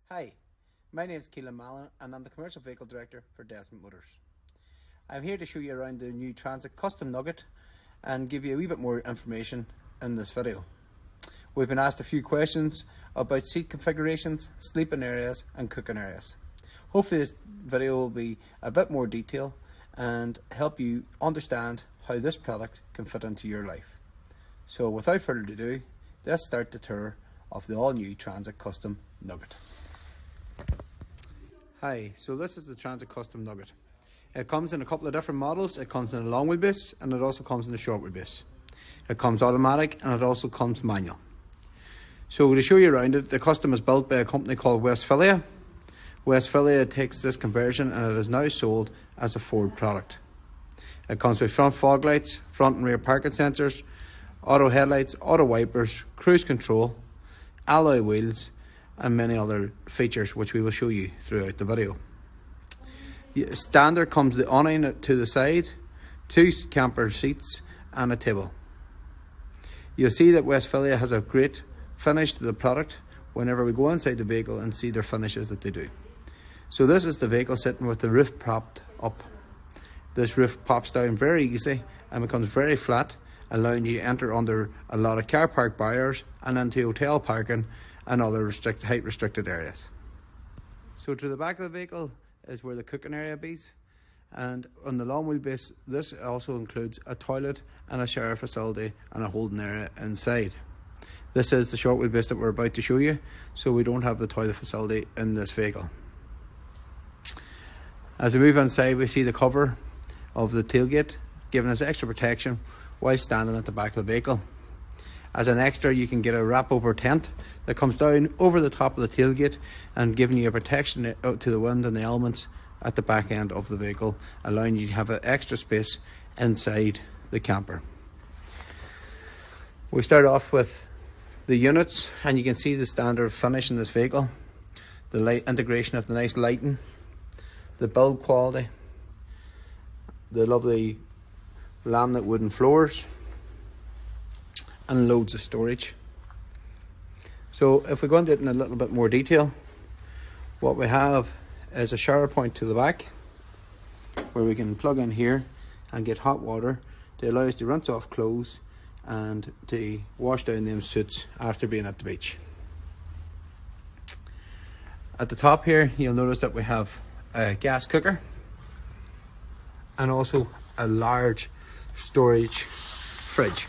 Hi, my name is Keelan Mallon and I'm the Commercial Vehicle Director for Desmond Motors. I'm here to show you around the new Transit Custom Nugget and give you a wee bit more information in this video. We've been asked a few questions about seat configurations, sleeping areas and cooking areas. Hopefully this video will be a bit more detailed and help you understand how this product can fit into your life. So without further ado, let's start the tour of the all new Transit Custom Nugget. Hi, so this is the Transit Custom Nugget. It comes in a couple of different models. It comes in a long wheelbase and it also comes in a short wheelbase. It comes automatic and it also comes manual. So to show you around it, the Custom is built by a company called Westphalia. Westphalia takes this conversion and it is now sold as a Ford product. It comes with front fog lights, front and rear parking sensors, auto headlights, auto wipers, cruise control, alloy wheels and many other features which we will show you throughout the video. Standard comes the awning to the side, 2 camper seats and a table. You'll see that Westphalia has a great finish to the product whenever we go inside the vehicle and see their finishes that they do. So this is the vehicle sitting with the roof propped up. This roof pops down very easy and becomes very flat, allowing you to enter under a lot of car park barriers and into hotel parking and other height restricted areas. So to the back of the vehicle is where the cooking area is, and on the long wheelbase this also includes a toilet and a shower facility and a holding area inside. This is the short wheelbase that we're about to show you, so we don't have the toilet facility in this vehicle. As we move inside, we see the cover of the tailgate giving us extra protection while standing at the back of the vehicle. As an extra, you can get a wrap over tent that comes down over the top of the tailgate and giving you a protection out to the wind and the elements at the back end of the vehicle, allowing you to have an extra space inside the camper. We start off with the units and you can see the standard finish in this vehicle, the light integration of the nice lighting, the build quality, the lovely laminate wooden floors and loads of storage. So if we go into it in a little bit more detail, what we have is a shower point to the back where we can plug in here and get hot water to allow us to rinse off clothes and to wash down them suits after being at the beach. At the top here you'll notice that we have a gas cooker and also a large storage fridge,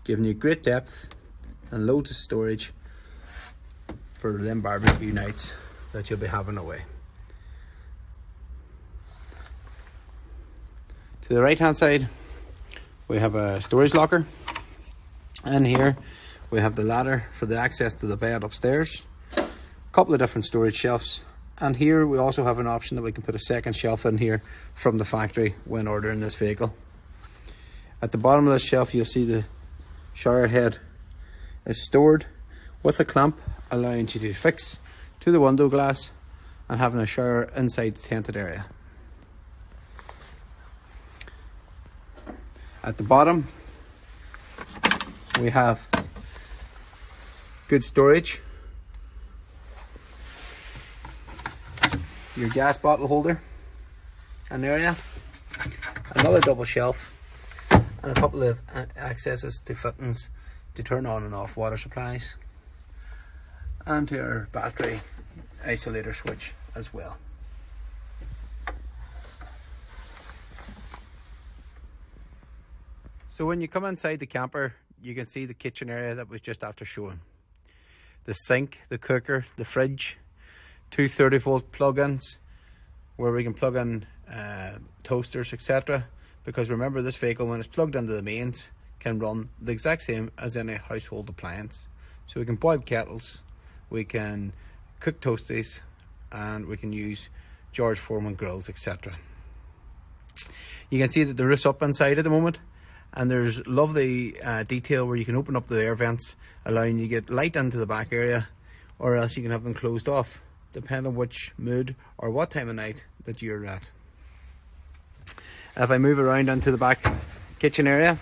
giving you great depth and loads of storage for them barbecue nights that you'll be having away. To the right hand side we have a storage locker, and here we have the ladder for the access to the bed upstairs, a couple of different storage shelves, and here we also have an option that we can put a second shelf in here from the factory when ordering this vehicle. At the bottom of this shelf you'll see the shower head is stored with a clamp, allowing you to fix to the window glass and having a shower inside the tented area. At the bottom we have good storage, your gas bottle holder, an area, another double shelf, and a couple of accesses to fittings to turn on and off water supplies, and to our battery isolator switch as well. So when you come inside the camper you can see the kitchen area that was just after showing. The sink, the cooker, the fridge, 2 30-volt plug-ins where we can plug in toasters, etc. Because remember, this vehicle when it's plugged into the mains can run the exact same as any household appliance. So we can boil kettles, we can cook toasties, and we can use George Foreman grills, etc. You can see that the roof's up inside at the moment, and there's lovely detail where you can open up the air vents, allowing you to get light into the back area, or else you can have them closed off, depending on which mood or what time of night that you're at. If I move around into the back kitchen area,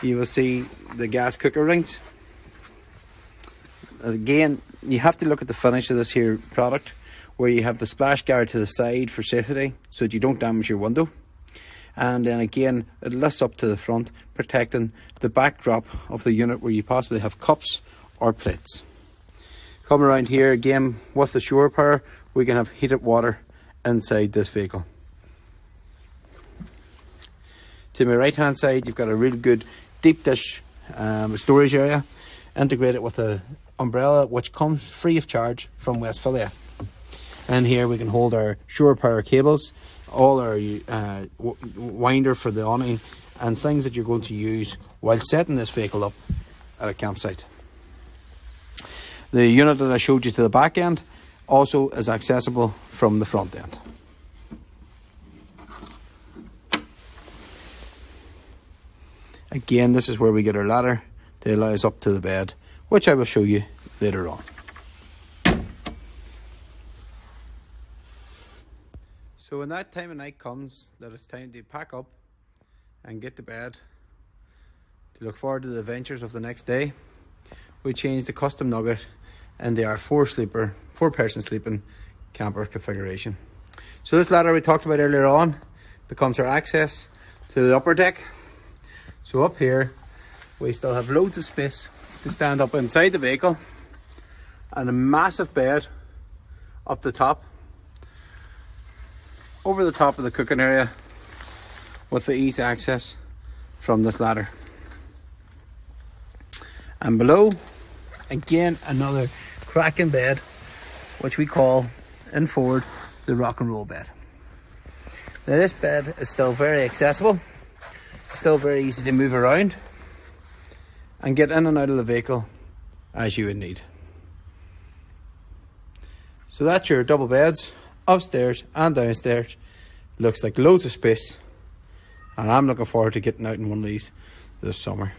you will see the gas cooker rings. Again, you have to look at the finish of this here product, where you have the splash guard to the side for safety so that you don't damage your window. And then again, it lifts up to the front, protecting the backdrop of the unit where you possibly have cups or plates. Come around here again, with the shore power, we can have heated water inside this vehicle. To my right hand side, you've got a really good deep dish storage area, integrated with an umbrella which comes free of charge from Westphalia. And here we can hold our shore power cables, all our winder for the awning, and things that you're going to use while setting this vehicle up at a campsite. The unit that I showed you to the back end also is accessible from the front end. Again, this is where we get our ladder to allow us up to the bed, which I will show you later on. So when that time of night comes, that it's time to pack up and get to bed, to look forward to the adventures of the next day, we change the Custom Nugget into our four-person sleeping camper configuration. So this ladder we talked about earlier on becomes our access to the upper deck. So up here, we still have loads of space to stand up inside the vehicle, and a massive bed up the top, over the top of the cooking area, with the easy access from this ladder. And below, again, another cracking bed, which we call in Ford the rock and roll bed. Now this bed is still very accessible, still very easy to move around and get in and out of the vehicle as you would need. So that's your double beds, upstairs and downstairs. Looks like loads of space, and I'm looking forward to getting out in one of these this summer.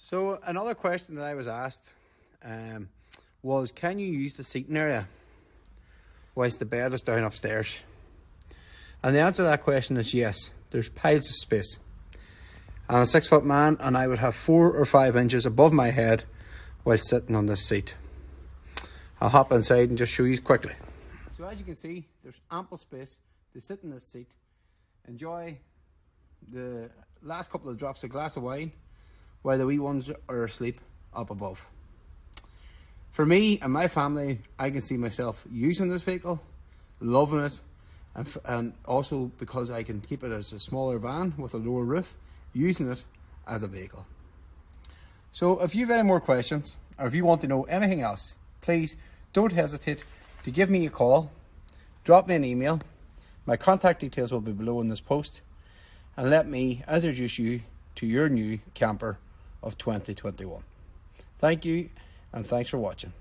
So another question that I was asked was, can you use the seating area whilst the bed is down upstairs? And the answer to that question is yes. There's piles of space. I'm a 6 foot man, and I would have 4 or 5 inches above my head while sitting on this seat. I'll hop inside and just show you quickly. So as you can see, there's ample space to sit in this seat, enjoy the last couple of drops of glass of wine while the wee ones are asleep up above. For me and my family, I can see myself using this vehicle, loving it, and also because I can keep it as a smaller van with a lower roof, using it as a vehicle. So if you have any more questions, or if you want to know anything else, please don't hesitate to give me a call, drop me an email. My contact details will be below in this post, and let me introduce you to your new camper of 2021. Thank you, and thanks for watching.